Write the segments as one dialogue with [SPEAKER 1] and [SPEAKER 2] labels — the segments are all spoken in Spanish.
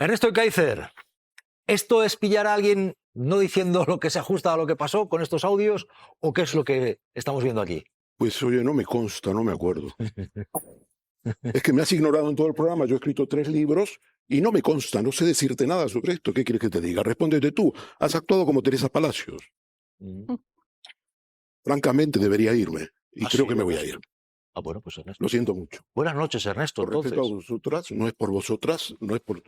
[SPEAKER 1] Ernesto Kaiser, ¿esto es pillar a alguien no diciendo lo que se ajusta a lo que pasó con estos audios o qué es lo que estamos viendo aquí?
[SPEAKER 2] Pues oye, no me consta, no me acuerdo. Es que me has ignorado en todo el programa. Yo he escrito 3 libros y no me consta, no sé decirte nada sobre esto. ¿Qué quieres que te diga? Respóndete tú. Has actuado como Teresa Palacios. Francamente, debería irme. Y creo que me voy a ir.
[SPEAKER 1] Ah, bueno, pues Ernesto.
[SPEAKER 2] Lo siento mucho.
[SPEAKER 1] Buenas noches, Ernesto.
[SPEAKER 2] Por respeto a vosotras, no es por vosotras, no es por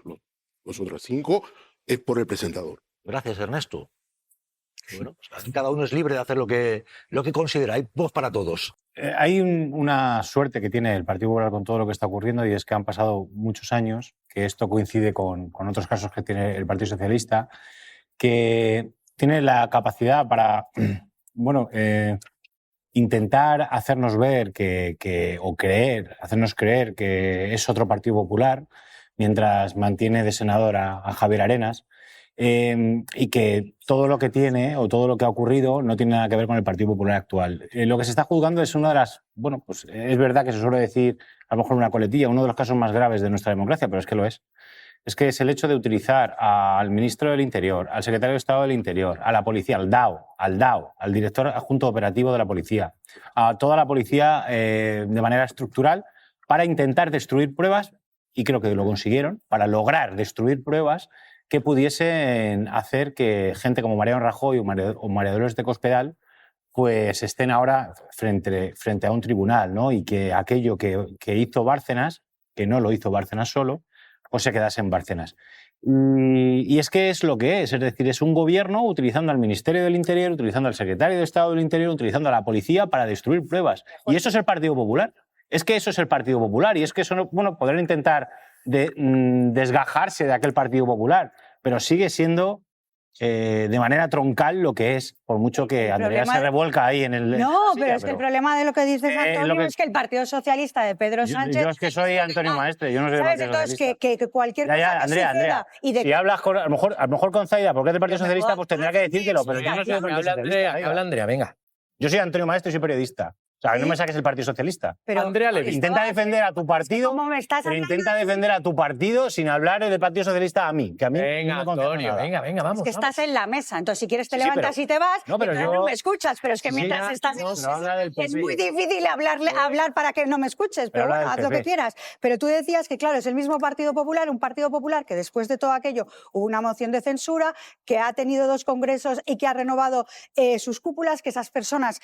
[SPEAKER 2] vosotras 5, es por el presentador.
[SPEAKER 1] Gracias, Ernesto. Bueno, pues cada uno es libre de hacer lo que considera. Hay voz para todos.
[SPEAKER 3] Hay una suerte que tiene el Partido Popular con todo lo que está ocurriendo, y es que han pasado muchos años, que esto coincide con otros casos que tiene el Partido Socialista, que tiene la capacidad para intentar hacernos ver hacernos creer que es otro Partido Popular, mientras mantiene de senador a Javier Arenas. Y que todo lo que tiene o todo lo que ha ocurrido no tiene nada que ver con el Partido Popular actual. Lo que se está juzgando es una de las... Bueno, pues es verdad que se suele decir, a lo mejor una coletilla, uno de los casos más graves de nuestra democracia, pero es que lo es. Es que es el hecho de utilizar al ministro del Interior, al secretario de Estado del Interior, a la policía, al DAO, al director adjunto operativo de la policía, a toda la policía de manera estructural para intentar destruir pruebas, y creo que lo consiguieron, para lograr destruir pruebas que pudiesen hacer que gente como Mariano Rajoy o María Dolores de Cospedal pues estén ahora frente a un tribunal, ¿no? Y que aquello que hizo Bárcenas, que no lo hizo Bárcenas solo, pues se quedase en Bárcenas. Y es que es lo que es decir, es un gobierno utilizando al Ministerio del Interior, utilizando al Secretario de Estado del Interior, utilizando a la policía para destruir pruebas. Y eso es el Partido Popular. Es que eso es el Partido Popular, y es que eso no, podrán intentar desgajarse de aquel Partido Popular, pero sigue siendo de manera troncal lo que es, por mucho que Andrea se revuelca ahí en el...
[SPEAKER 4] No, pero es que el problema de lo que dices, Antonio, es que el Partido Socialista de Pedro Sánchez...
[SPEAKER 3] Yo es que soy Antonio Maestre, yo no soy del Partido Socialista.
[SPEAKER 4] Que cualquier cosa
[SPEAKER 3] ya, Andrea, si hablas a lo mejor con Zaida, porque es del Partido Socialista, pues tendrá que decírtelo, pero yo no soy del Partido Socialista.
[SPEAKER 5] Habla Andrea, venga.
[SPEAKER 3] Yo soy Antonio Maestre y soy periodista. O sea, no me saques el Partido Socialista.
[SPEAKER 4] Pero
[SPEAKER 5] Andrea Levy.
[SPEAKER 3] Intenta defender a tu partido, pero intenta defender a tu partido sin hablar del Partido Socialista a mí, que a mí
[SPEAKER 5] venga,
[SPEAKER 3] no me
[SPEAKER 5] Antonio, venga, vamos.
[SPEAKER 4] Es que estás en la mesa, entonces si quieres te levantas y te vas,
[SPEAKER 3] no, pero
[SPEAKER 4] no me escuchas, pero es que mientras estás en es muy difícil hablar para que no me escuches, pero bueno, haz lo que quieras. Pero tú decías que, claro, es el mismo Partido Popular, un Partido Popular que después de todo aquello hubo una moción de censura, que ha tenido 2 congresos y que ha renovado sus cúpulas, que esas personas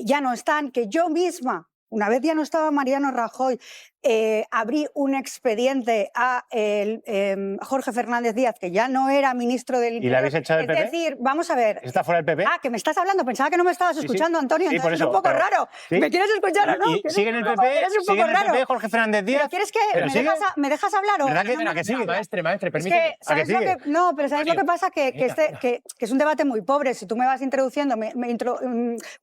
[SPEAKER 4] ya no están, que yo misma, una vez ya no estaba Mariano Rajoy, abrí un expediente a Jorge Fernández Díaz, que ya no era ministro del Interior.
[SPEAKER 3] ¿Y la habéis echado del PP?
[SPEAKER 4] Es decir, vamos a ver...
[SPEAKER 3] ¿Está fuera del PP?
[SPEAKER 4] Ah, que me estás hablando. Pensaba que no me estabas escuchando, Antonio.
[SPEAKER 3] Sí,
[SPEAKER 4] Entonces
[SPEAKER 3] por eso,
[SPEAKER 4] es un poco raro.
[SPEAKER 3] ¿sí?
[SPEAKER 4] ¿Me quieres escuchar o no?
[SPEAKER 3] ¿Sigue en el PP? ¿Sigue en el PP Jorge Fernández Díaz?
[SPEAKER 4] ¿Pero quieres que me dejas hablar o...?
[SPEAKER 3] ¿Verdad que sigue?
[SPEAKER 5] Maestre, permíteme.
[SPEAKER 4] ¿Sabes lo que, no, pero ¿sabes lo que pasa? Que es un debate muy pobre. Si tú me vas introduciendo,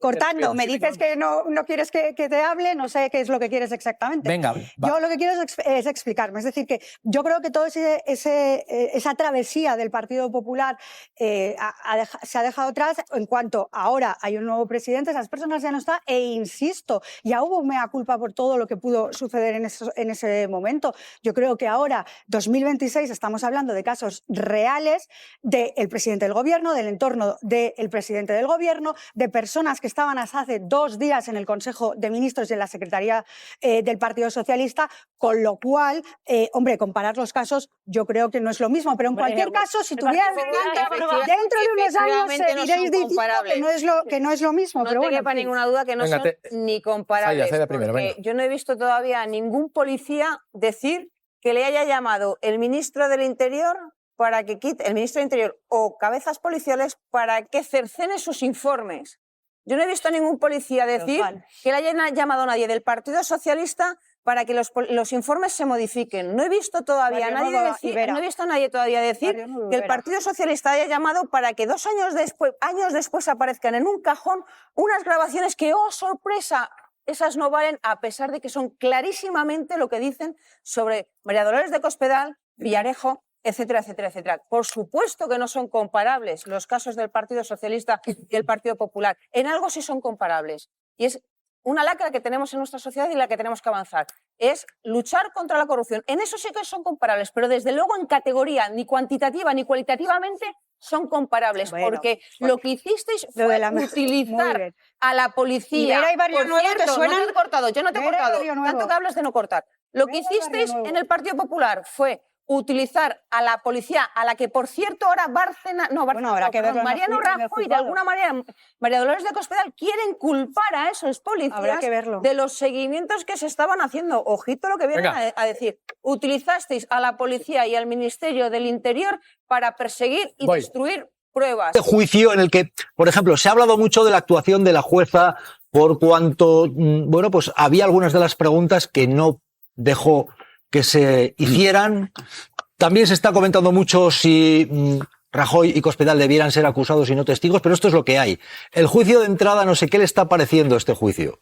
[SPEAKER 4] cortando, me dices que no quieres que te hable, no sé qué es lo que quieres exactamente.
[SPEAKER 5] Venga.
[SPEAKER 4] Yo lo que quiero es explicarme. Es decir, que yo creo que toda esa travesía del Partido Popular se ha dejado atrás en cuanto ahora hay un nuevo presidente, esas personas ya no están, e insisto, ya hubo mea culpa por todo lo que pudo suceder en ese momento. Yo creo que ahora, 2026, estamos hablando de casos reales del presidente del gobierno, del entorno del presidente del gobierno, de personas que estaban hasta hace 2 días en el Consejo de Ministros y en la Secretaría del Partido Socialista, con lo cual, hombre, comparar los casos yo creo que no es lo mismo, pero en cualquier caso, si tuvieran dentro de unos años seguiréis diciendo que no es lo mismo.
[SPEAKER 6] No
[SPEAKER 4] pero
[SPEAKER 6] te
[SPEAKER 4] bueno,
[SPEAKER 6] quepa ninguna duda que no son ni comparables.
[SPEAKER 5] Zaida primero,
[SPEAKER 6] porque yo no he visto todavía a ningún policía decir que le haya llamado el ministro del Interior para que quite, el ministro del Interior o cabezas policiales para que cercene sus informes. Yo no he visto a ningún policía decir que le hayan llamado a nadie del Partido Socialista para que los informes se modifiquen. No he visto todavía no he visto a nadie todavía decir que el Partido Socialista haya llamado para que 2 años después aparezcan en un cajón unas grabaciones que, ¡oh, sorpresa!, esas no valen, a pesar de que son clarísimamente lo que dicen sobre María Dolores de Cospedal, Villarejo, etcétera, etcétera, etcétera. Por supuesto que no son comparables los casos del Partido Socialista y el Partido Popular. En algo sí son comparables, y es una lacra que tenemos en nuestra sociedad y la que tenemos que avanzar. Es luchar contra la corrupción. En eso sí que son comparables, pero desde luego en categoría ni cuantitativa ni cualitativamente son comparables,
[SPEAKER 4] Bueno,
[SPEAKER 6] porque lo que hicisteis
[SPEAKER 4] lo
[SPEAKER 6] fue
[SPEAKER 4] de la- muy
[SPEAKER 6] utilizar
[SPEAKER 4] bien.
[SPEAKER 6] a la policía.
[SPEAKER 4] ¿Y Vera y Barrio
[SPEAKER 6] Por
[SPEAKER 4] Nuevo te
[SPEAKER 6] cierto,
[SPEAKER 4] suenan?
[SPEAKER 6] no te he cortado, yo no te he
[SPEAKER 4] Vera y
[SPEAKER 6] cortado,
[SPEAKER 4] Barrio Nuevo.
[SPEAKER 6] tanto que hablas de no cortar. Lo que
[SPEAKER 4] Vera y Barrio
[SPEAKER 6] hicisteis
[SPEAKER 4] Nuevo.
[SPEAKER 6] en el Partido Popular fue utilizar a la policía, a la que por cierto ahora
[SPEAKER 4] habrá que verlo en los
[SPEAKER 6] Mariano
[SPEAKER 4] en el
[SPEAKER 6] Rajoy, de
[SPEAKER 4] juzgado.
[SPEAKER 6] alguna manera, María Dolores de Cospedal, quieren culpar a esos
[SPEAKER 4] Habrá
[SPEAKER 6] policías
[SPEAKER 4] que verlo.
[SPEAKER 6] de los seguimientos que se estaban haciendo. Ojito lo que vienen
[SPEAKER 5] Venga.
[SPEAKER 6] a decir. Utilizasteis a la policía y al Ministerio del Interior para perseguir y
[SPEAKER 5] Voy.
[SPEAKER 6] destruir pruebas.
[SPEAKER 1] Este juicio en el que, por ejemplo, se ha hablado mucho de la actuación de la jueza por cuanto, bueno, pues había algunas de las preguntas que no dejó que se hicieran. También se está comentando mucho si Rajoy y Cospedal debieran ser acusados y no testigos, pero esto es lo que hay. El juicio de entrada, no sé qué le está pareciendo este juicio.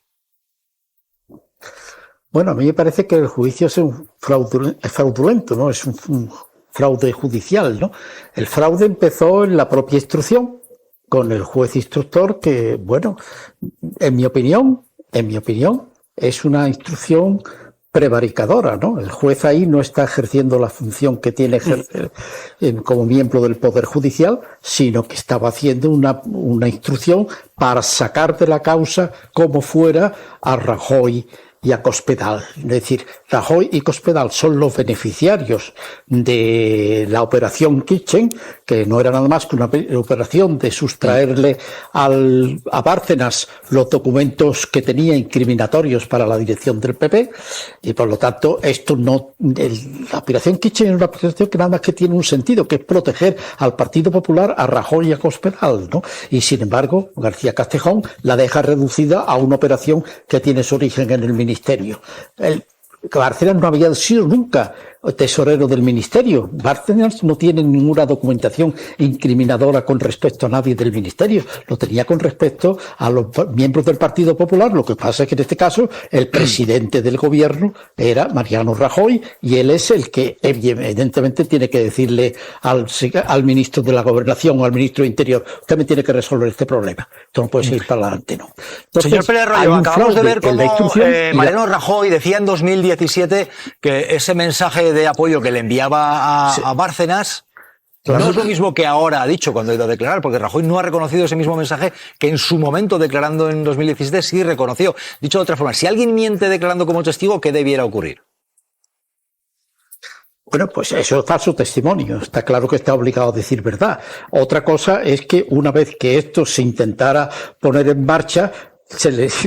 [SPEAKER 7] Bueno, a mí me parece que el juicio es fraudulento, ¿no? Es un fraude judicial, ¿no? El fraude empezó en la propia instrucción, con el juez instructor que, bueno, en mi opinión, es una instrucción prevaricadora, ¿no? El juez ahí no está ejerciendo la función que tiene ejercer como miembro del Poder Judicial, sino que estaba haciendo una instrucción para sacar de la causa como fuera a Rajoy y a Cospedal. Es decir, Rajoy y Cospedal son los beneficiarios de la operación Kitchen, que no era nada más que una operación de sustraerle a Bárcenas los documentos que tenía incriminatorios para la dirección del PP, y por lo tanto esto no, la operación Kitchen es una operación que nada más que tiene un sentido, que es proteger al Partido Popular, a Rajoy y a Cospedal, ¿no? Y sin embargo, García Castejón la deja reducida a una operación que tiene su origen en el ministerio. Bárcenas no había sido nunca tesorero del ministerio. Bárcenas no tiene ninguna documentación incriminadora con respecto a nadie del ministerio. Lo tenía con respecto a los miembros del Partido Popular. Lo que pasa es que en este caso el presidente del gobierno era Mariano Rajoy y él es el que evidentemente tiene que decirle al ministro de la Gobernación o al ministro de Interior: usted me tiene que resolver este problema. Esto no puede seguir para adelante, ¿no? Entonces,
[SPEAKER 1] Señor Pérez
[SPEAKER 7] hay
[SPEAKER 1] Royo,
[SPEAKER 7] un
[SPEAKER 1] acabamos de
[SPEAKER 7] fraude
[SPEAKER 1] ver
[SPEAKER 7] en la
[SPEAKER 1] cómo
[SPEAKER 7] instrucción y
[SPEAKER 1] Mariano Rajoy decía en 2017 que ese mensaje de apoyo que le enviaba a Bárcenas
[SPEAKER 7] Claro.
[SPEAKER 1] no es lo mismo que ahora ha dicho cuando ha ido a declarar, porque Rajoy no ha reconocido ese mismo mensaje que en su momento, declarando en 2017, sí reconoció. Dicho de otra forma, si alguien miente declarando como testigo, ¿qué debiera ocurrir?
[SPEAKER 7] Bueno, pues eso es falso testimonio. Está claro que está obligado a decir verdad. Otra cosa es que una vez que esto se intentara poner en marcha,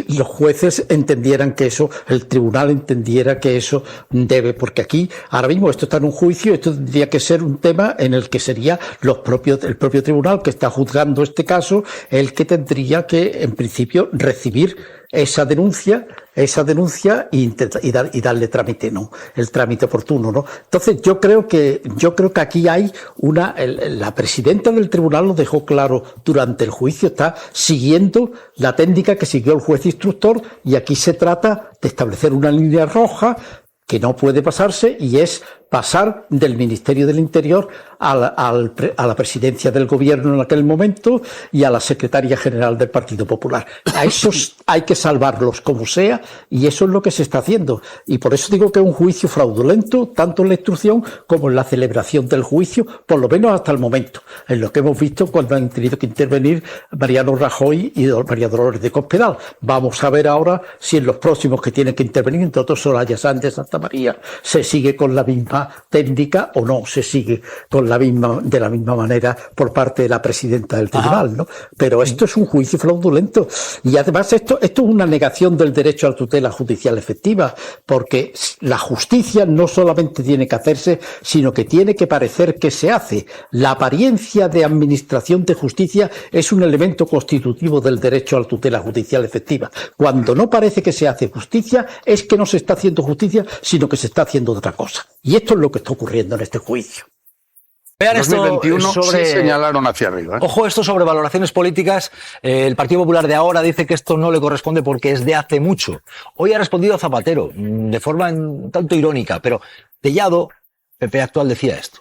[SPEAKER 7] los jueces entendieran que eso, el tribunal entendiera que eso debe, porque aquí, ahora mismo, esto está en un juicio, esto tendría que ser un tema en el que sería el propio tribunal que está juzgando este caso, el que tendría que, en principio, recibir esa denuncia y darle trámite, ¿no? El trámite oportuno, ¿no? Entonces yo creo que aquí hay la presidenta del tribunal lo dejó claro durante el juicio, está siguiendo la técnica que siguió el juez instructor, y aquí se trata de establecer una línea roja que no puede pasarse, y es pasar del Ministerio del Interior a la presidencia del gobierno en aquel momento y a la secretaria general del Partido Popular. A esos hay que salvarlos como sea, y eso es lo que se está haciendo. Y por eso digo que es un juicio fraudulento, tanto en la instrucción como en la celebración del juicio, por lo menos hasta el momento, en lo que hemos visto cuando han tenido que intervenir Mariano Rajoy y María Dolores de Cospedal. Vamos a ver ahora si en los próximos que tienen que intervenir, entre otros Soraya Sánchez de Santa María, se sigue con la misma técnica o no se sigue de la misma manera por parte de la presidenta del tribunal, ¿no? Pero esto es un juicio fraudulento, y además esto es una negación del derecho a la tutela judicial efectiva, porque la justicia no solamente tiene que hacerse, sino que tiene que parecer que se hace. La apariencia de administración de justicia es un elemento constitutivo del derecho a la tutela judicial efectiva. Cuando no parece que se hace justicia, es que no se está haciendo justicia, sino que se está haciendo otra cosa. Y esto es lo que está ocurriendo en este juicio.
[SPEAKER 1] Vean esto
[SPEAKER 8] 2021
[SPEAKER 1] sobre...
[SPEAKER 8] sí señalaron hacia arriba.
[SPEAKER 1] Ojo, esto sobre valoraciones políticas. El Partido Popular de ahora dice que esto no le corresponde porque es de hace mucho. Hoy ha respondido Zapatero, de forma un tanto irónica, pero Tellado, PP actual, decía esto.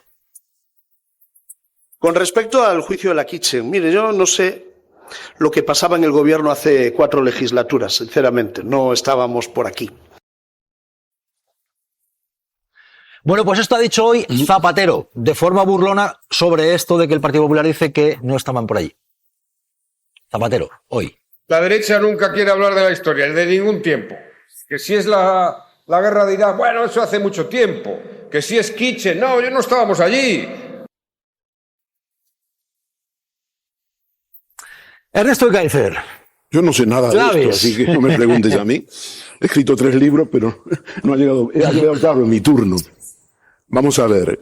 [SPEAKER 9] Con respecto al juicio de la Kitchen, mire, yo no sé
[SPEAKER 8] lo que pasaba en el gobierno hace 4 legislaturas, sinceramente. No estábamos por aquí.
[SPEAKER 1] Bueno, pues esto ha dicho hoy Zapatero, de forma burlona, sobre esto de que el Partido Popular dice que no estaban por allí. Zapatero, hoy.
[SPEAKER 9] La derecha nunca quiere hablar de la historia, de ningún tiempo. Que si es la guerra de Irak, bueno, eso hace mucho tiempo. Que si es Kitchen, no, no estábamos allí.
[SPEAKER 1] Ernesto Ekaizer.
[SPEAKER 2] Yo no sé nada de esto, así que no me preguntes a mí. He escrito 3 libros, pero no ha llegado claro mi turno. Vamos a ver,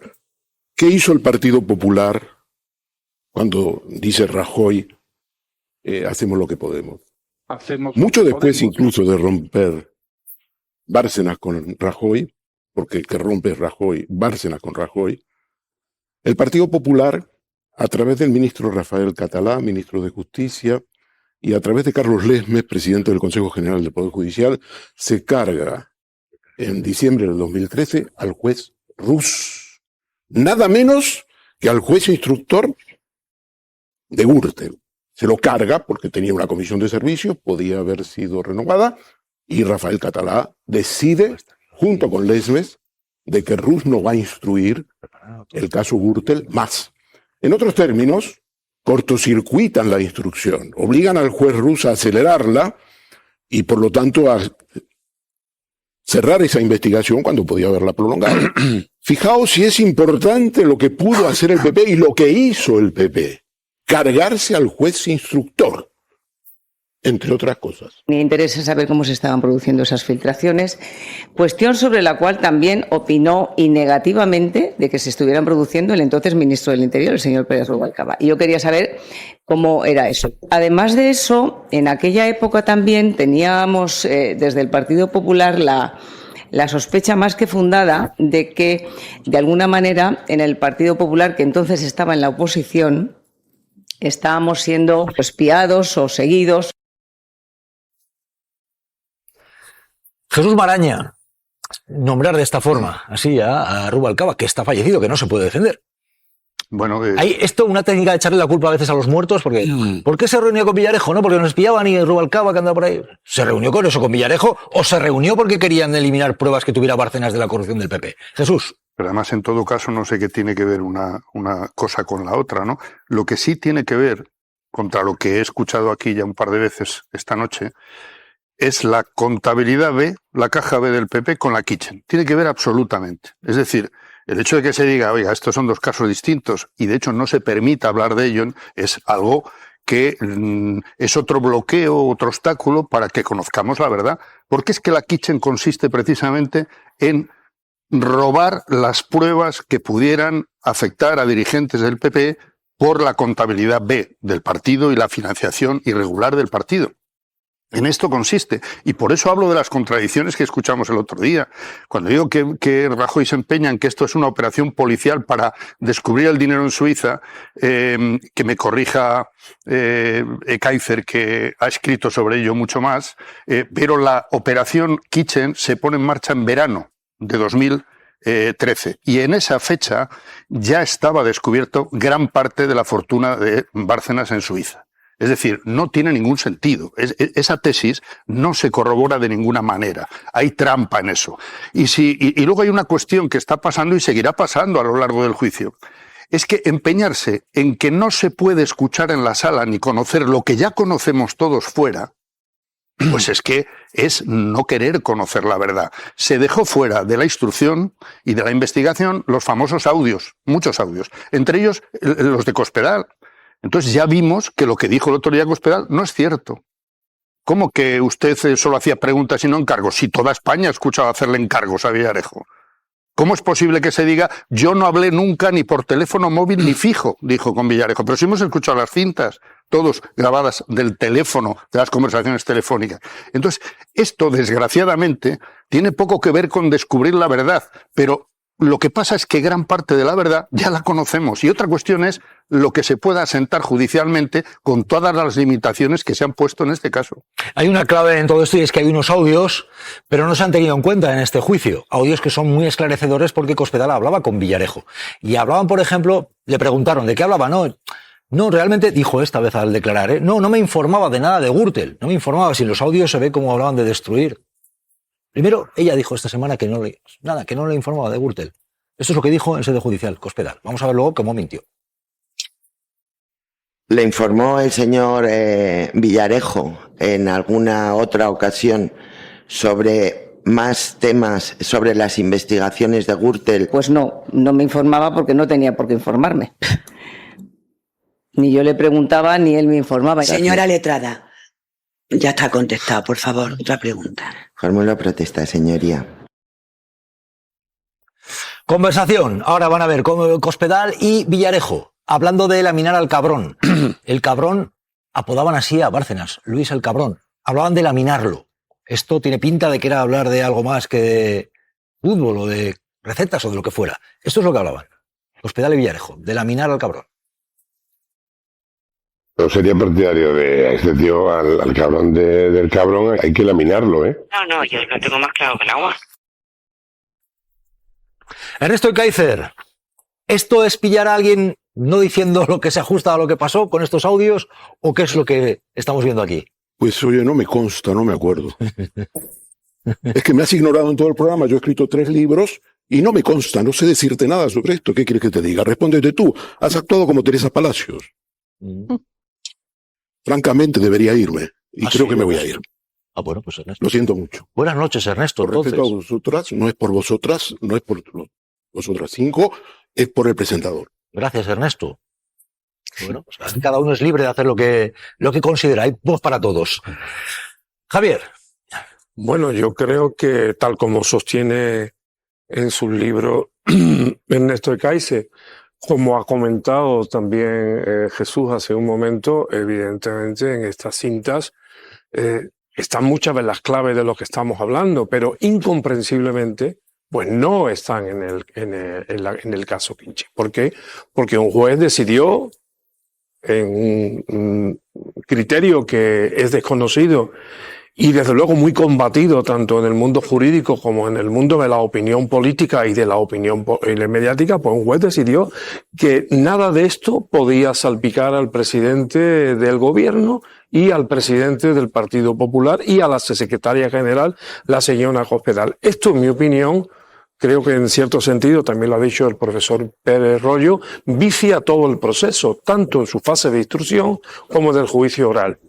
[SPEAKER 2] ¿qué hizo el Partido Popular cuando dice Rajoy, hacemos lo que podemos? Mucho después incluso de romper Bárcenas con Rajoy, porque que rompe Rajoy, Bárcenas con Rajoy, el Partido Popular, a través del ministro Rafael Catalá, ministro de Justicia, y a través de Carlos Lesmes, presidente del Consejo General del Poder Judicial, se carga en diciembre del 2013 al juez Rus, nada menos que al juez instructor de Gürtel. Se lo carga porque tenía una comisión de servicios, podía haber sido renovada, y Rafael Catalá decide, junto con Lesmes, de que Rus no va a instruir el caso Gürtel más. En otros términos, cortocircuitan la instrucción, obligan al juez Rus a acelerarla y por lo tanto a cerrar esa investigación cuando podía haberla prolongado. Fijaos si es importante lo que pudo hacer el PP y lo que hizo el PP. Cargarse al juez instructor, entre otras cosas.
[SPEAKER 10] Me interesa saber cómo se estaban produciendo esas filtraciones, cuestión sobre la cual también opinó y negativamente de que se estuvieran produciendo el entonces ministro del Interior, el señor Pérez Rubalcaba. Y yo quería saber cómo era eso. Además de eso, en aquella época también teníamos desde el Partido Popular la sospecha más que fundada de que, de alguna manera, en el Partido Popular, que entonces estaba en la oposición, estábamos siendo espiados o seguidos.
[SPEAKER 1] Jesús Maraña, nombrar de esta forma, así a Rubalcaba, que está fallecido, que no se puede defender.
[SPEAKER 11] Bueno,
[SPEAKER 1] hay esto una técnica de echarle la culpa a veces a los muertos, porque ¿por qué se reunió con Villarejo? No, porque nos espiaban y Rubalcaba que andaba por ahí. ¿Se reunió con eso, con Villarejo? ¿O se reunió porque querían eliminar pruebas que tuviera Bárcenas de la corrupción del PP? Jesús.
[SPEAKER 11] Pero además, en todo caso, no sé qué tiene que ver una cosa con la otra, ¿no? Lo que sí tiene que ver, contra lo que he escuchado aquí ya un par de veces esta noche, es la contabilidad B, la caja B del PP con la Kitchen. Tiene que ver absolutamente. Es decir, el hecho de que se diga, oiga, estos son 2 casos distintos y de hecho no se permita hablar de ello, es algo que es otro bloqueo, otro obstáculo para que conozcamos la verdad. Porque es que la Kitchen consiste precisamente en robar las pruebas que pudieran afectar a dirigentes del PP por la contabilidad B del partido y la financiación irregular del partido. En esto consiste, y por eso hablo de las contradicciones que escuchamos el otro día. Cuando digo que Rajoy se empeña en que esto es una operación policial para descubrir el dinero en Suiza, que me corrija Ekaizer, que ha escrito sobre ello mucho más, pero la operación Kitchen se pone en marcha en verano de 2013, y en esa fecha ya estaba descubierto gran parte de la fortuna de Bárcenas en Suiza. Es decir, no tiene ningún sentido. Esa tesis no se corrobora de ninguna manera. Hay trampa en eso. Y luego hay una cuestión que está pasando y seguirá pasando a lo largo del juicio. Es que empeñarse en que no se puede escuchar en la sala ni conocer lo que ya conocemos todos fuera, pues es que es no querer conocer la verdad. Se dejó fuera de la instrucción y de la investigación los famosos audios, muchos audios, entre ellos los de Cospedal. Entonces ya vimos que lo que dijo el otro día Cospedal no es cierto. ¿Cómo que usted solo hacía preguntas y no encargos? Si toda España escuchaba hacerle encargos a Villarejo. ¿Cómo es posible que se diga, yo no hablé nunca ni por teléfono móvil ni fijo, dijo con Villarejo? Pero si hemos escuchado las cintas, todos grabadas del teléfono, de las conversaciones telefónicas. Entonces, esto, desgraciadamente, tiene poco que ver con descubrir la verdad, pero lo que pasa es que gran parte de la verdad ya la conocemos. Y otra cuestión es lo que se pueda asentar judicialmente con todas las limitaciones que se han puesto en este caso.
[SPEAKER 1] Hay una clave en todo esto y es que hay unos audios, pero no se han tenido en cuenta en este juicio. Audios que son muy esclarecedores porque Cospedal hablaba con Villarejo. Y hablaban, por ejemplo, le preguntaron, ¿de qué hablaba? No, No, realmente dijo esta vez al declarar, no me informaba de nada de Gürtel, no me informaba, si en los audios se ve cómo hablaban de destruir. Primero, ella dijo esta semana que no le informaba de Gürtel. Esto es lo que dijo en sede judicial, Cospedal. Vamos a ver luego cómo mintió.
[SPEAKER 12] ¿Le informó el señor Villarejo en alguna otra ocasión sobre más temas, sobre las investigaciones de Gürtel?
[SPEAKER 10] Pues no me informaba porque no tenía por qué informarme. Ni yo le preguntaba, ni él me informaba.
[SPEAKER 13] Señora letrada, ya está contestado, por favor, otra pregunta.
[SPEAKER 12] Formulo protesta, señoría.
[SPEAKER 1] Conversación. Ahora van a ver Cospedal y Villarejo, hablando de laminar al Cabrón. El Cabrón, apodaban así a Bárcenas, Luis el Cabrón. Hablaban de laminarlo. Esto tiene pinta de que era hablar de algo más que de fútbol o de recetas o de lo que fuera. Esto es lo que hablaban. Cospedal y Villarejo, de laminar al Cabrón.
[SPEAKER 14] No sería partidario de este tío al cabrón del Cabrón, hay que laminarlo, ¿eh?
[SPEAKER 13] No, yo lo tengo más claro que el agua.
[SPEAKER 1] Ernesto Ekaizer, ¿esto es pillar a alguien no diciendo lo que se ajusta a lo que pasó con estos audios o qué es lo que estamos viendo aquí?
[SPEAKER 2] Pues oye, no me consta, no me acuerdo. Es que me has ignorado en todo el programa, yo he escrito 3 libros y no me consta, no sé decirte nada sobre esto. ¿Qué quieres que te diga? Respóndete tú, has actuado como Teresa Palacios. Francamente debería irme y creo que me voy a ir.
[SPEAKER 1] Bueno, pues Ernesto.
[SPEAKER 2] Lo siento mucho.
[SPEAKER 1] Buenas noches, Ernesto.
[SPEAKER 2] Por respeto a vosotras, no es por vosotras, no es por vosotras 5, es por el presentador.
[SPEAKER 1] Gracias, Ernesto. Bueno, pues cada uno es libre de hacer lo que considera. Hay voz para todos. Javier.
[SPEAKER 15] Bueno, yo creo que tal como sostiene en su libro Ernesto Ekaizer, como ha comentado también Jesús hace un momento, evidentemente en estas cintas están muchas de las claves de lo que estamos hablando, pero incomprensiblemente pues no están en el caso Quinche. ¿Por qué? Porque un juez decidió en un criterio que es desconocido y desde luego muy combatido tanto en el mundo jurídico como en el mundo de la opinión política y de la opinión mediática, pues un juez decidió que nada de esto podía salpicar al presidente del gobierno y al presidente del Partido Popular y a la secretaria general, la señora Cospedal. Esto, en mi opinión, creo que en cierto sentido, también lo ha dicho el profesor Pérez Royo, vicia todo el proceso, tanto en su fase de instrucción como del juicio oral.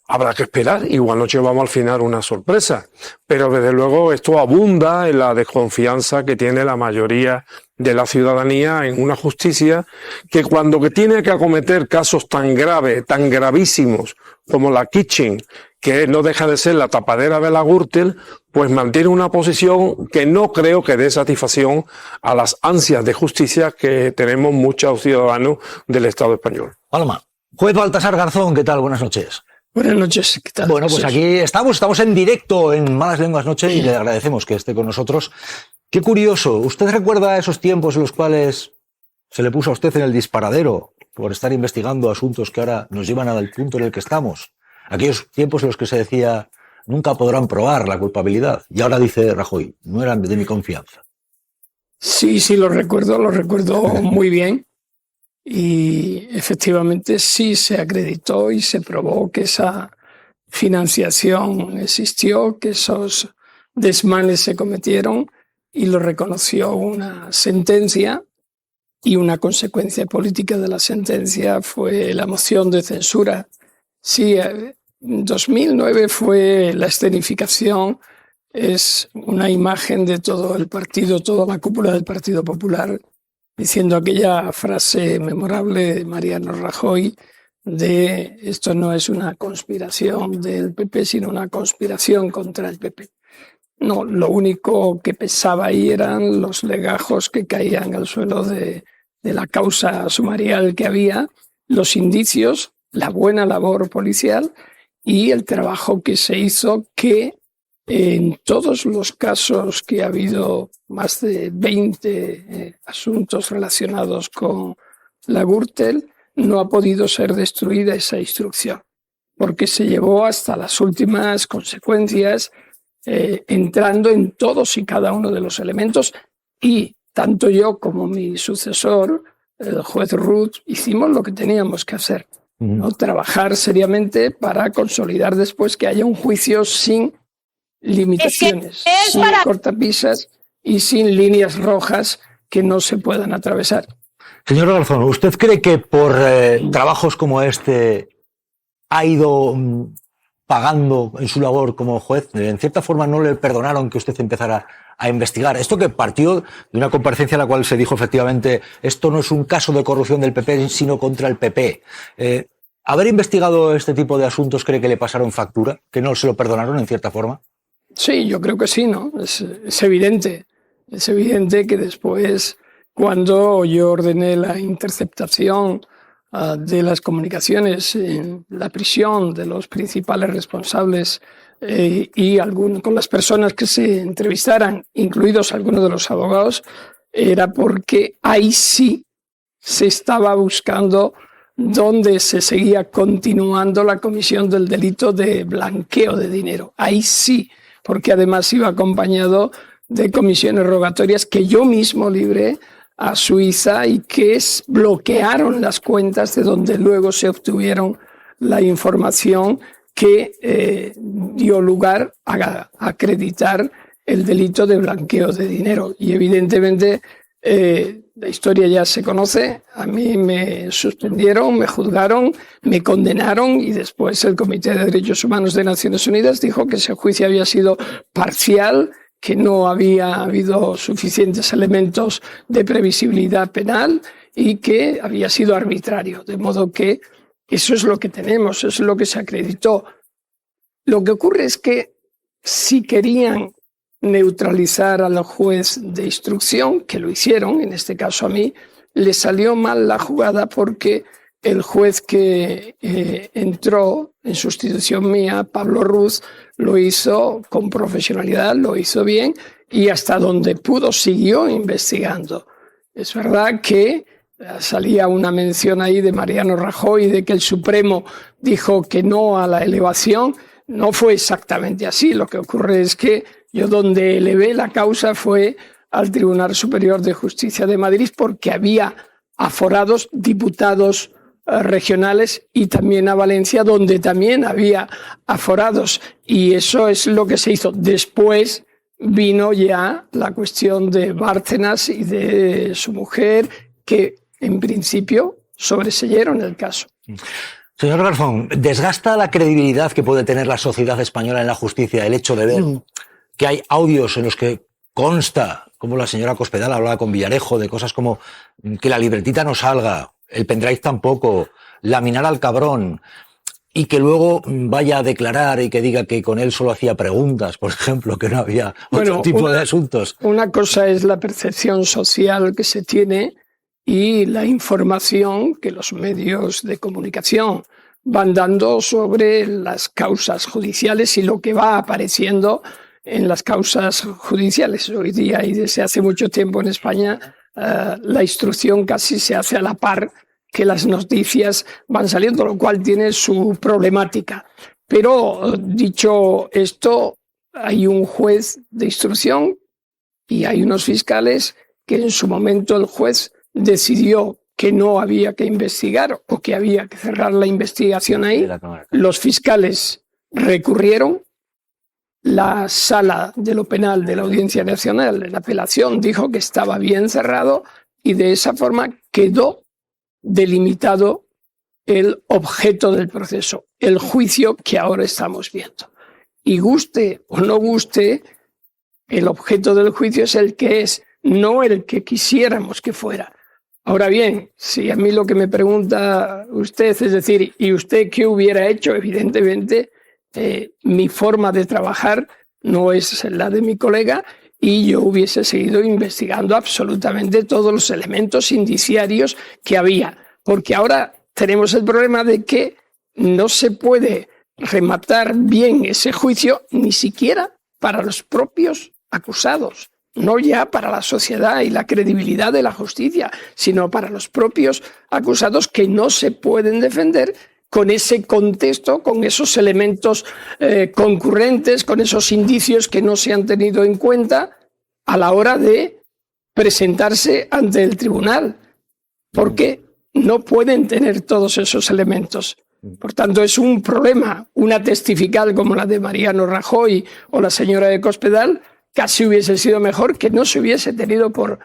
[SPEAKER 15] Habrá que esperar, igual nos llevamos al final una sorpresa, pero desde luego esto abunda en la desconfianza que tiene la mayoría de la ciudadanía en una justicia que cuando tiene que acometer casos tan graves, tan gravísimos como la Kitchen, que no deja de ser la tapadera de la Gürtel, pues mantiene una posición que no creo que dé satisfacción a las ansias de justicia que tenemos muchos ciudadanos del Estado español.
[SPEAKER 1] Paloma. Juez Baltasar Garzón, ¿qué tal? Buenas noches.
[SPEAKER 16] Buenas noches, ¿qué tal?
[SPEAKER 1] Bueno, pues aquí estamos en directo en Malas Lenguas Noche y le agradecemos que esté con nosotros. Qué curioso, ¿usted recuerda esos tiempos en los cuales se le puso a usted en el disparadero por estar investigando asuntos que ahora nos llevan al punto en el que estamos? Aquellos tiempos en los que se decía, nunca podrán probar la culpabilidad. Y ahora dice Rajoy, no eran de mi confianza.
[SPEAKER 16] Sí, lo recuerdo muy bien. Y efectivamente sí se acreditó y se probó que esa financiación existió, que esos desmanes se cometieron y lo reconoció una sentencia y una consecuencia política de la sentencia fue la moción de censura. Sí, en 2009 fue la escenificación, es una imagen de todo el partido, toda la cúpula del Partido Popular, diciendo aquella frase memorable de Mariano Rajoy de esto no es una conspiración del PP, sino una conspiración contra el PP. No, lo único que pesaba ahí eran los legajos que caían al suelo de la causa sumarial que había, los indicios, la buena labor policial y el trabajo que se hizo que en todos los casos que ha habido, más de 20 asuntos relacionados con la Gürtel, no ha podido ser destruida esa instrucción, porque se llevó hasta las últimas consecuencias, entrando en todos y cada uno de los elementos, y tanto yo como mi sucesor el juez Ruth, hicimos lo que teníamos que hacer, ¿no? Trabajar seriamente para consolidar después que haya un juicio sin limitaciones, sin cortapisas y sin líneas rojas que no se puedan atravesar.
[SPEAKER 1] Señor Garzón, ¿usted cree que por trabajos como este ha ido pagando en su labor como juez? En cierta forma no le perdonaron que usted empezara a investigar. Esto que partió de una comparecencia en la cual se dijo efectivamente esto no es un caso de corrupción del PP, sino contra el PP. ¿Haber investigado este tipo de asuntos cree que le pasaron factura? ¿Que no se lo perdonaron en cierta forma?
[SPEAKER 16] Sí, yo creo que sí, ¿no? Es evidente. Es evidente que después, cuando yo ordené la interceptación de las comunicaciones en la prisión de los principales responsables y con las personas que se entrevistaran, incluidos algunos de los abogados, era porque ahí sí se estaba buscando dónde se seguía continuando la comisión del delito de blanqueo de dinero. Ahí sí, porque además iba acompañado de comisiones rogatorias que yo mismo libré a Suiza y que bloquearon las cuentas de donde luego se obtuvieron la información que dio lugar a acreditar el delito de blanqueo de dinero. Y evidentemente la historia ya se conoce, a mí me suspendieron, me juzgaron, me condenaron y después el Comité de Derechos Humanos de Naciones Unidas dijo que ese juicio había sido parcial, que no había habido suficientes elementos de previsibilidad penal y que había sido arbitrario. De modo que eso es lo que tenemos, eso es lo que se acreditó. Lo que ocurre es que si querían neutralizar al juez de instrucción, que lo hicieron, en este caso a mí, le salió mal la jugada porque el juez que entró en sustitución mía, Pablo Ruz, lo hizo con profesionalidad, lo hizo bien y hasta donde pudo siguió investigando. Es verdad que salía una mención ahí de Mariano Rajoy de que el Supremo dijo que no a la elevación. No fue exactamente así. Lo que ocurre es que yo donde elevé la causa fue al Tribunal Superior de Justicia de Madrid porque había aforados diputados regionales y también a Valencia donde también había aforados y eso es lo que se hizo. Después vino ya la cuestión de Bárcenas y de su mujer que en principio sobreseyeron el caso.
[SPEAKER 1] Señor Garzón, ¿desgasta la credibilidad que puede tener la sociedad española en la justicia el hecho de ver que hay audios en los que consta, como la señora Cospedal hablaba con Villarejo, de cosas como que la libretita no salga, el pendrive tampoco, laminar al cabrón, y que luego vaya a declarar y que diga que con él solo hacía preguntas, por ejemplo, que no había otro tipo de asuntos?
[SPEAKER 16] Una cosa es la percepción social que se tiene y la información que los medios de comunicación van dando sobre las causas judiciales y lo que va apareciendo en las causas judiciales. Hoy día y desde hace mucho tiempo en España la instrucción casi se hace a la par que las noticias van saliendo, lo cual tiene su problemática. Pero dicho esto, hay un juez de instrucción y hay unos fiscales que en su momento el juez decidió que no había que investigar o que había que cerrar la investigación ahí. Los fiscales recurrieron. La sala de lo penal de la Audiencia Nacional en apelación dijo que estaba bien cerrado y de esa forma quedó delimitado el objeto del proceso, el juicio que ahora estamos viendo. Y guste o no guste, el objeto del juicio es el que es, no el que quisiéramos que fuera. Ahora bien, si a mí lo que me pregunta usted es decir, ¿y usted qué hubiera hecho? Evidentemente, mi forma de trabajar no es la de mi colega y yo hubiese seguido investigando absolutamente todos los elementos indiciarios que había. Porque ahora tenemos el problema de que no se puede rematar bien ese juicio ni siquiera para los propios acusados. No ya para la sociedad y la credibilidad de la justicia, sino para los propios acusados que no se pueden defender con ese contexto, con esos elementos concurrentes, con esos indicios que no se han tenido en cuenta a la hora de presentarse ante el tribunal. porque no pueden tener todos esos elementos. Por tanto, es un problema. Una testifical como la de Mariano Rajoy o la señora de Cospedal casi hubiese sido mejor que no se hubiese tenido por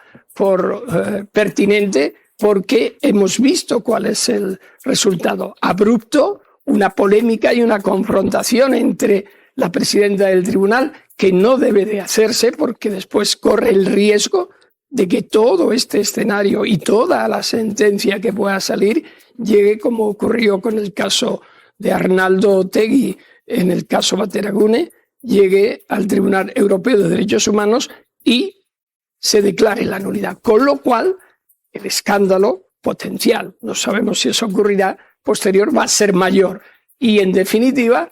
[SPEAKER 16] pertinente, porque hemos visto cuál es el resultado. Abrupto, una polémica y una confrontación entre la presidenta del tribunal, que no debe de hacerse porque después corre el riesgo de que todo este escenario y toda la sentencia que pueda salir llegue, como ocurrió con el caso de Arnaldo Otegi en el caso Bateragune, llegue al Tribunal Europeo de Derechos Humanos y se declare la nulidad. Con lo cual, el escándalo potencial, no sabemos si eso ocurrirá, posterior va a ser mayor. Y, en definitiva,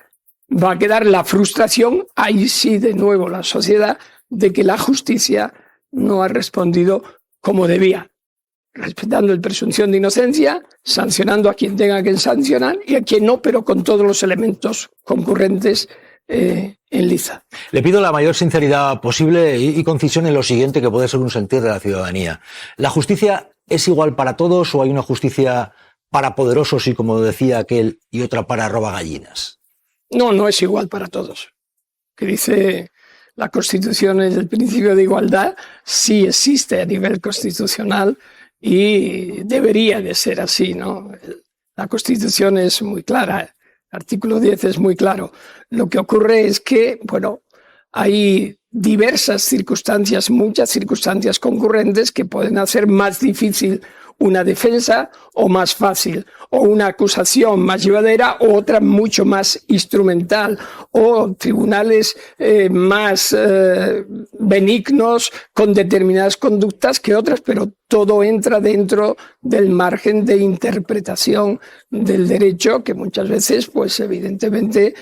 [SPEAKER 16] va a quedar la frustración, ahí sí de nuevo la sociedad, de que la justicia no ha respondido como debía, respetando la presunción de inocencia, sancionando a quien tenga que sancionar y a quien no, pero con todos los elementos concurrentes en liza.
[SPEAKER 1] Le pido la mayor sinceridad posible y concisión en lo siguiente, que puede ser un sentir de la ciudadanía. ¿La justicia es igual para todos o hay una justicia para poderosos y, como decía aquel, y otra para robagallinas?
[SPEAKER 16] No, no es igual para todos. Que dice la Constitución es el principio de igualdad, sí existe a nivel constitucional y debería de ser así, ¿no? La Constitución es muy clara, el artículo 10 es muy claro. Lo que ocurre es que, bueno, hay diversas circunstancias, muchas circunstancias concurrentes que pueden hacer más difícil una defensa o más fácil, o una acusación más llevadera o otra mucho más instrumental, o tribunales más benignos con determinadas conductas que otras, pero todo entra dentro del margen de interpretación del derecho, que muchas veces, pues evidentemente,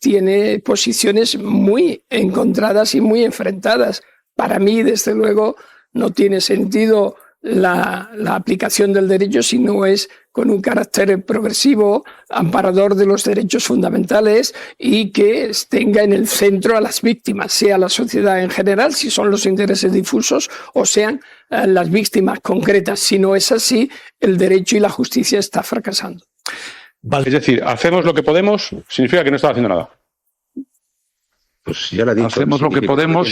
[SPEAKER 16] tiene posiciones muy encontradas y muy enfrentadas. Para mí, desde luego, no tiene sentido la aplicación del derecho si no es con un carácter progresivo, amparador de los derechos fundamentales y que tenga en el centro a las víctimas, sea la sociedad en general, si son los intereses difusos, o sean las víctimas concretas. Si no es así, el derecho y la justicia está fracasando.
[SPEAKER 17] Es decir, hacemos lo que podemos, significa que no está haciendo nada.
[SPEAKER 18] Pues ya lo he dicho.
[SPEAKER 17] Hacemos lo que podemos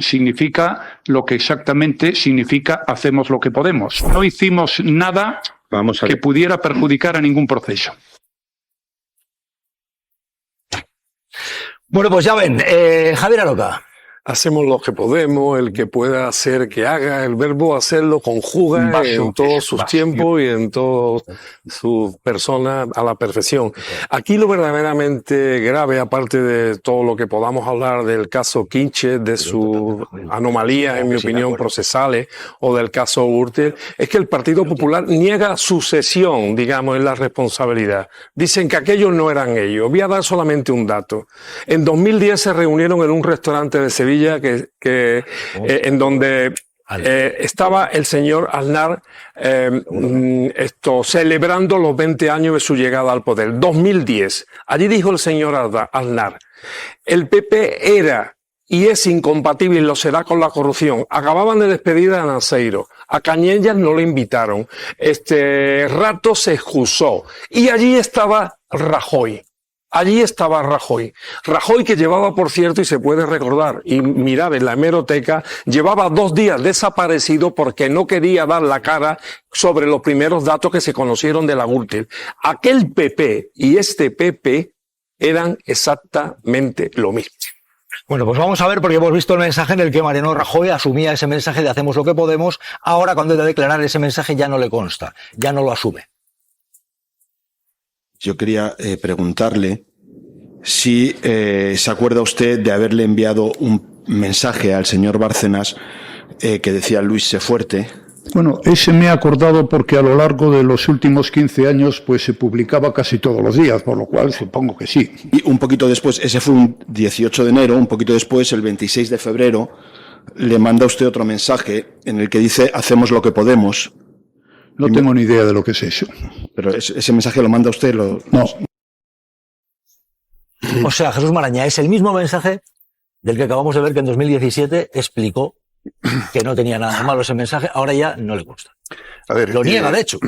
[SPEAKER 17] significa lo que exactamente significa hacemos lo que podemos. No hicimos nada que pudiera perjudicar a ningún proceso.
[SPEAKER 1] Bueno, pues ya ven, Javier Aroca.
[SPEAKER 15] Hacemos lo que podemos, el que pueda hacer que haga, el verbo hacerlo conjuga en todos sus tiempos y en todas sus personas a la perfección. Aquí lo verdaderamente grave, aparte de todo lo que podamos hablar del caso Kinche, de sus anomalías, en mi opinión, procesales, o del caso Gürtel, es que el Partido Popular niega sucesión, digamos, en la responsabilidad. Dicen que aquellos no eran ellos. Voy a dar solamente un dato. En 2010 se reunieron en un restaurante de Sevilla en donde estaba el señor Aznar celebrando los 20 años de su llegada al poder. 2010. Allí dijo el señor Aznar, el PP era y es incompatible y lo será con la corrupción. Acababan de despedir a Naseiro. A Cañellas no le invitaron. Rato se excusó. Y allí estaba Rajoy. Allí estaba Rajoy. Rajoy, que llevaba, por cierto, y se puede recordar y mirar en la hemeroteca, llevaba 2 días desaparecido porque no quería dar la cara sobre los primeros datos que se conocieron de la Gürtel. Aquel PP y este PP eran exactamente lo mismo.
[SPEAKER 1] Bueno, pues vamos a ver, porque hemos visto el mensaje en el que Mariano Rajoy asumía ese mensaje de hacemos lo que podemos. Ahora, cuando hay que declarar ese mensaje, ya no le consta, ya no lo asume.
[SPEAKER 18] Yo quería preguntarle si se acuerda usted de haberle enviado un mensaje al señor Bárcenas que decía Luis, sé fuerte.
[SPEAKER 19] Bueno, ese me he acordado porque a lo largo de los últimos 15 años pues se publicaba casi todos los días, por lo cual supongo que sí.
[SPEAKER 18] Y un poquito después, ese fue un 18 de enero, un poquito después, el 26 de febrero, le manda usted otro mensaje en el que dice hacemos lo que podemos.
[SPEAKER 19] No tengo ni idea de lo que es eso.
[SPEAKER 18] Pero ese mensaje lo manda usted. No.
[SPEAKER 1] O sea, Jesús Maraña, es el mismo mensaje del que acabamos de ver que en 2017 explicó que no tenía nada malo ese mensaje, ahora ya no le consta.
[SPEAKER 11] A ver,
[SPEAKER 1] lo niega, de hecho.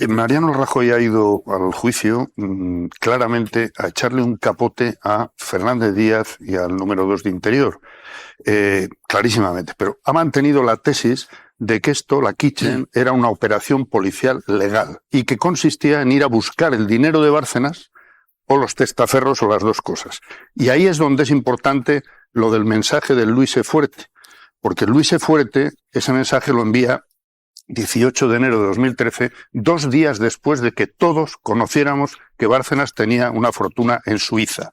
[SPEAKER 11] Mariano Rajoy ha ido al juicio claramente a echarle un capote a Fernández Díaz y al número 2 de Interior, clarísimamente, pero ha mantenido la tesis de que esto, la Kitchen, era una operación policial legal y que consistía en ir a buscar el dinero de Bárcenas o los testaferros o las dos cosas. Y ahí es donde es importante lo del mensaje del Luis E. Fuerte, porque Luis E. Fuerte ese mensaje lo envía 18 de enero de 2013, 2 días después de que todos conociéramos que Bárcenas tenía una fortuna en Suiza.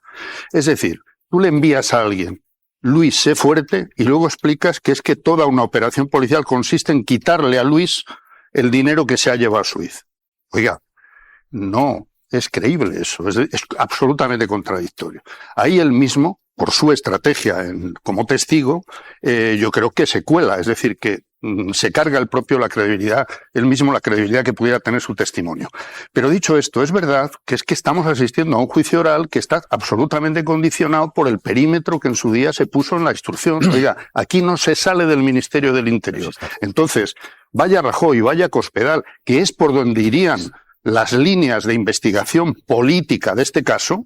[SPEAKER 11] Es decir, tú le envías a alguien, Luis, sé fuerte, y luego explicas que es que toda una operación policial consiste en quitarle a Luis el dinero que se ha llevado a Suiza. Oiga, no es creíble eso, es absolutamente contradictorio. Ahí él mismo, por su estrategia como testigo, yo creo que se cuela, es decir, que se carga él mismo la credibilidad que pudiera tener su testimonio. Pero dicho esto, es verdad que es que estamos asistiendo a un juicio oral que está absolutamente condicionado por el perímetro que en su día se puso en la instrucción. Oiga, aquí no se sale del Ministerio del Interior. Entonces, vaya Rajoy, vaya Cospedal, que es por donde irían las líneas de investigación política de este caso,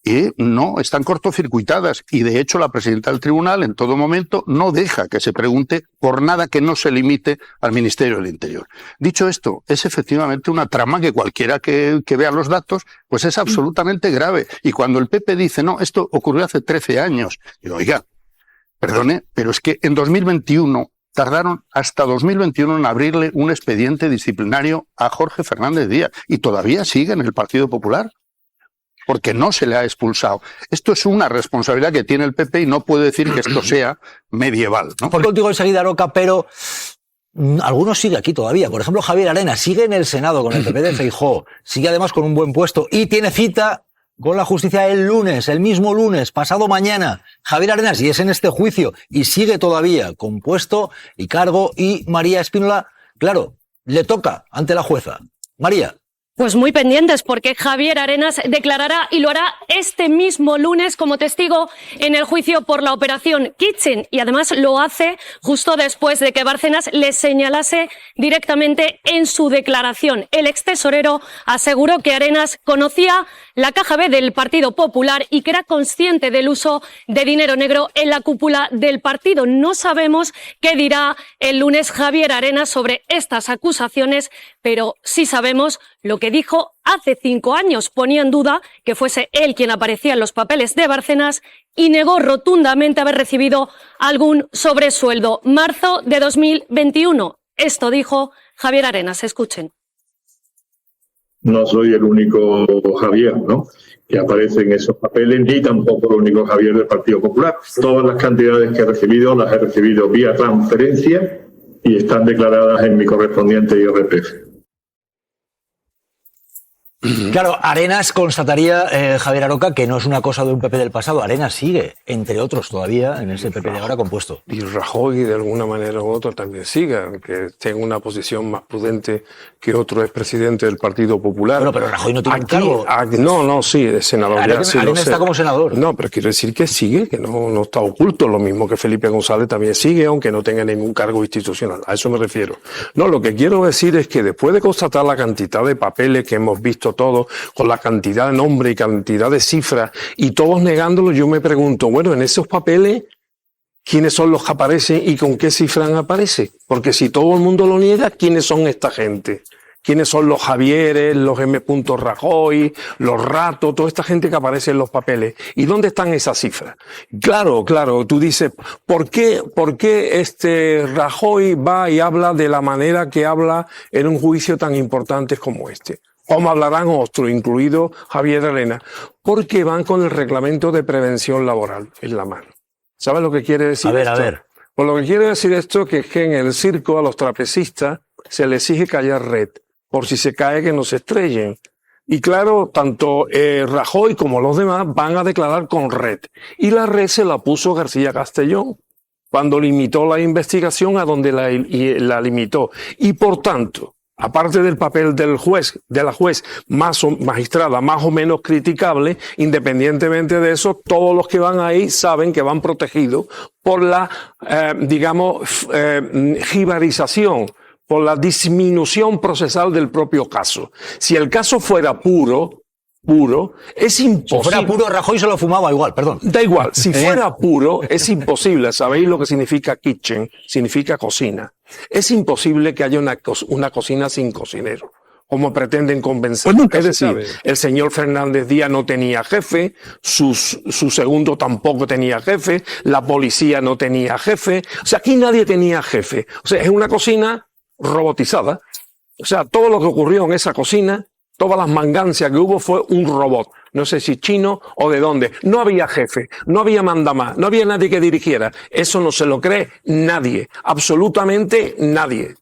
[SPEAKER 11] y no, están cortocircuitadas. Y de hecho la presidenta del tribunal en todo momento no deja que se pregunte por nada que no se limite al Ministerio del Interior. Dicho esto, es efectivamente una trama que cualquiera que vea los datos, pues es absolutamente grave. Y cuando el PP dice, no, esto ocurrió hace 13 años, digo, oiga, perdone, pero es que en 2021 tardaron hasta 2021 en abrirle un expediente disciplinario a Jorge Fernández Díaz y todavía sigue en el Partido Popular, porque no se le ha expulsado. Esto es una responsabilidad que tiene el PP y no puede decir que esto sea medieval, ¿no?
[SPEAKER 1] Porque contigo enseguida, Aroca, pero algunos sigue aquí todavía. Por ejemplo, Javier Arenas sigue en el Senado con el PP de Feijóo, sigue además con un buen puesto y tiene cita con la justicia el lunes, el mismo lunes, pasado mañana. Javier Arenas, y es en este juicio, y sigue todavía con puesto y cargo, y María Espínola, claro, le toca ante la jueza. María.
[SPEAKER 20] Pues muy pendientes, porque Javier Arenas declarará y lo hará este mismo lunes como testigo en el juicio por la operación Kitchen, y además lo hace justo después de que Bárcenas le señalase directamente en su declaración. El extesorero aseguró que Arenas conocía la caja B del Partido Popular y que era consciente del uso de dinero negro en la cúpula del partido. No sabemos qué dirá el lunes Javier Arenas sobre estas acusaciones, pero sí sabemos lo que dijo hace 5 años. Ponía en duda que fuese él quien aparecía en los papeles de Bárcenas y negó rotundamente haber recibido algún sobresueldo. Marzo de 2021. Esto dijo Javier Arenas. Escuchen.
[SPEAKER 21] No soy el único Javier, ¿no?, que aparece en esos papeles, ni tampoco el único Javier del Partido Popular. Todas las cantidades que he recibido las he recibido vía transferencia y están declaradas en mi correspondiente IRPF.
[SPEAKER 1] Claro, Arenas constataría, Javier Aroca, que no es una cosa de un PP del pasado. Arenas sigue, entre otros todavía, en ese PP de ahora compuesto.
[SPEAKER 15] Y Rajoy, de alguna manera u otra, también sigue, aunque tenga una posición más prudente que otro expresidente del Partido Popular.
[SPEAKER 1] Bueno, pero Rajoy no tiene un cargo.
[SPEAKER 15] No, sí, es senador.
[SPEAKER 1] Arenas está como senador.
[SPEAKER 15] No, pero quiero decir que sigue, que no está oculto. Lo mismo que Felipe González también sigue, aunque no tenga ningún cargo institucional. A eso me refiero. No, lo que quiero decir es que después de constatar la cantidad de papeles que hemos visto todos, con la cantidad de nombres y cantidad de cifras, y todos negándolo, yo me pregunto, bueno, en esos papeles, ¿quiénes son los que aparecen y con qué cifras aparece? Porque si todo el mundo lo niega, ¿quiénes son esta gente? ¿Quiénes son los Javieres, los M. Rajoy, los Rato, toda esta gente que aparece en los papeles? ¿Y dónde están esas cifras? Claro, tú dices, ¿por qué Rajoy va y habla de la manera que habla en un juicio tan importante como este? ¿Cómo hablarán otros, incluido Javier Arenas? Porque van con el reglamento de prevención laboral en la mano. ¿Sabes lo que quiere decir esto? A ver. Pues lo que quiere decir esto es que en el circo a los trapecistas se les exige callar red, por si se cae que no se estrellen. Y claro, tanto Rajoy como los demás van a declarar con red. Y la red se la puso García Castellón cuando limitó la investigación a donde la limitó. Y por tanto, aparte del papel del juez, de la juez magistrada más o menos criticable, independientemente de eso, todos los que van ahí saben que van protegidos por la, jibarización, por la disminución procesal del propio caso. Si el caso fuera puro, es imposible.
[SPEAKER 1] Si fuera puro, Rajoy se lo fumaba igual, perdón.
[SPEAKER 15] Da igual, si fuera puro, es imposible. ¿Sabéis lo que significa kitchen? Significa cocina. Es imposible que haya una cocina sin cocinero, como pretenden convencer. Es decir, el señor Fernández Díaz no tenía jefe, su segundo tampoco tenía jefe, la policía no tenía jefe. O sea, aquí nadie tenía jefe. O sea, es una cocina robotizada. O sea, todo lo que ocurrió en esa cocina, todas las mangancias que hubo fue un robot. No sé si chino o de dónde. No había jefe, no había mandamás, no había nadie que dirigiera. Eso no se lo cree nadie, absolutamente nadie.